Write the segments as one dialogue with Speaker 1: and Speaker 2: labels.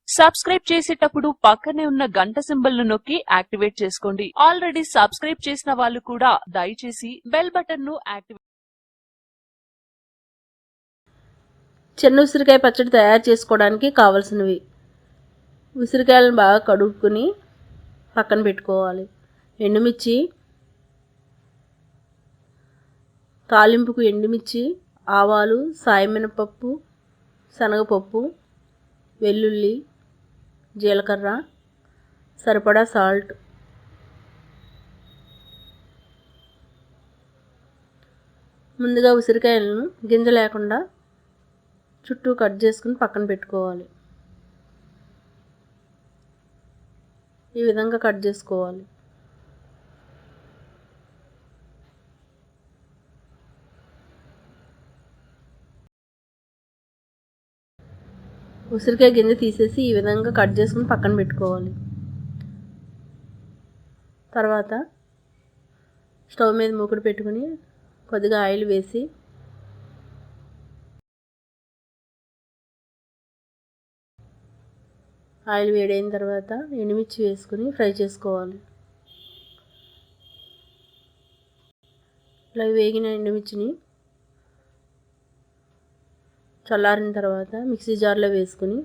Speaker 1: Subscribe చేసేటప్పుడు పక్కనే ఉన్న గంట సింబల్ ను నొక్కి యాక్టివేట్ చేసుకోండి. ఆల్రెడీ సబ్స్క్రైబ్ చేసిన వాళ్ళు కూడా దయచేసి బెల్ బటన్ ను యాక్టివేట్.
Speaker 2: చిన్న ఉసిరికాయ పచ్చడి తయారు చేసుకోవడానికి కావాల్సినవి: ఉసిరికాయలను బాగా కడుక్కుని పక్కన పెట్టుకోవాలి. ఎండుమిర్చి, తాలింపుకు ఎండుమిర్చి, ఆవాలు, సాయమినపప్పు, శనగపప్పు, వెల్లుల్లి, జీలకర్ర, సరిపడా సాల్ట్. ముందుగా ఉసిరికాయలను గింజ లేకుండా చుట్టూ కట్ చేసుకుని పక్కన పెట్టుకోవాలి. ఈ విధంగా కట్ చేసుకోవాలి. ఉసిరికాయ గింజ తీసేసి ఈ విధంగా కట్ చేసుకుని పక్కన పెట్టుకోవాలి. తర్వాత స్టవ్ మీద మూకుడు పెట్టుకుని కొద్దిగా ఆయిల్ వేసి ఆయిల్ వేడైన తర్వాత ఎండుమిర్చి వేసుకుని ఫ్రై చేసుకోవాలి. ఇలా వేగిన ఎండుమిర్చిని చల్లారిన తర్వాత మిక్సీ జార్లో వేసుకుని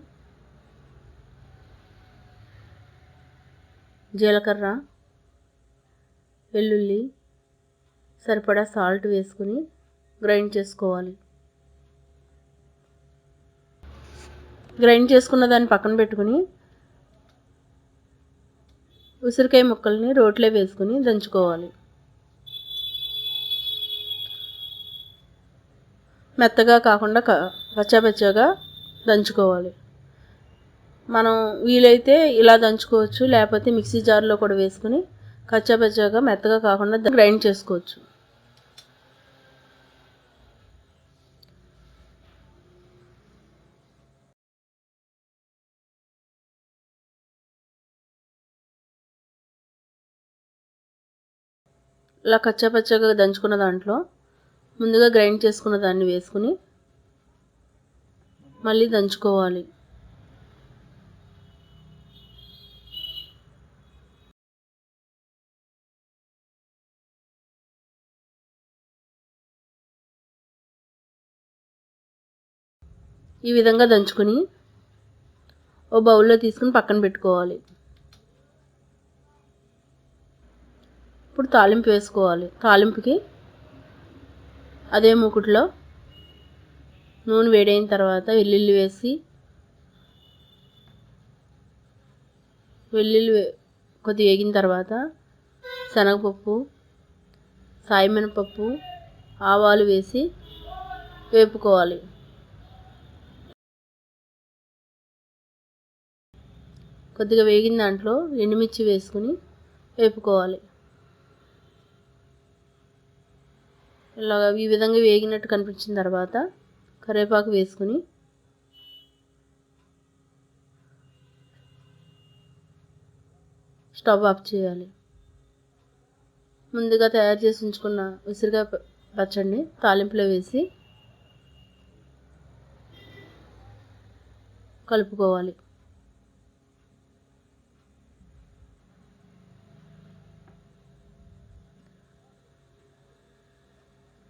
Speaker 2: జీలకర్ర, వెల్లుల్లి, సరిపడా సాల్ట్ వేసుకుని గ్రైండ్ చేసుకోవాలి. గ్రైండ్ చేసుకున్న దాన్ని పక్కన పెట్టుకుని ఉసిరికాయ ముక్కల్ని రోట్లో వేసుకుని దంచుకోవాలి. మెత్తగా కాకుండా కచ్చాపచ్చాగా దంచుకోవాలి. మనం వీలైతే ఇలా దంచుకోవచ్చు, లేకపోతే మిక్సీ జార్లో కూడా వేసుకుని కచ్చాపచ్చాగా మెత్తగా కాకుండా గ్రైండ్ చేసుకోవచ్చు. ఇలా కచ్చాపచ్చాగా దంచుకున్న దాంట్లో ముందుగా గ్రైండ్ చేసుకున్న దాన్ని వేసుకుని మళ్ళీ దంచుకోవాలి. ఈ విధంగా దంచుకుని ఓ బౌల్లో తీసుకుని పక్కన పెట్టుకోవాలి. ఇప్పుడు తాలింపు వేసుకోవాలి. తాలింపుకి అదే మూకుట్లో నూనె వేడైన తర్వాత వెల్లుల్లి వేసి వెల్లుల్లి కొద్దిగా వేగిన తర్వాత శనగపప్పు, సాయమినపప్పు, ఆవాలు వేసి వేపుకోవాలి. కొద్దిగా వేగిన దాంట్లో ఎండుమిర్చి వేసుకుని వేపుకోవాలి. ఇలా ఈ విధంగా వేగినట్టు కనిపించిన తర్వాత కరివేపాకు వేసుకుని స్టవ్ ఆఫ్ చేయాలి. ముందుగా తయారు చేసి ఉంచుకున్న ఉసిరికాయ పచ్చడిని తాలింపులో వేసి కలుపుకోవాలి.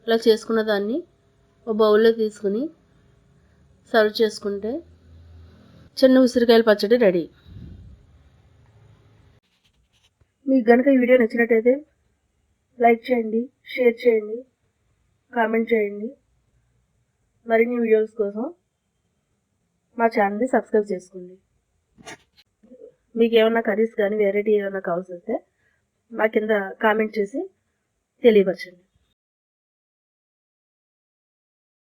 Speaker 2: ఇలా చేసుకున్న దాన్ని ఒక బౌల్లో తీసుకుని సర్వ్ చేసుకుంటే చిన్న ఉసిరికాయల పచ్చడి రెడీ. మీకు కనుక ఈ వీడియో నచ్చినట్టయితే లైక్ చేయండి, షేర్ చేయండి, కామెంట్ చేయండి. మరిన్ని వీడియోస్ కోసం మా ఛానల్ని సబ్స్క్రైబ్ చేసుకోండి. మీకు ఏమన్నా కర్రీస్ కానీ వెరైటీ ఏమైనా కావాల్సి వస్తే మా కింద కామెంట్ చేసి తెలియపరచండి.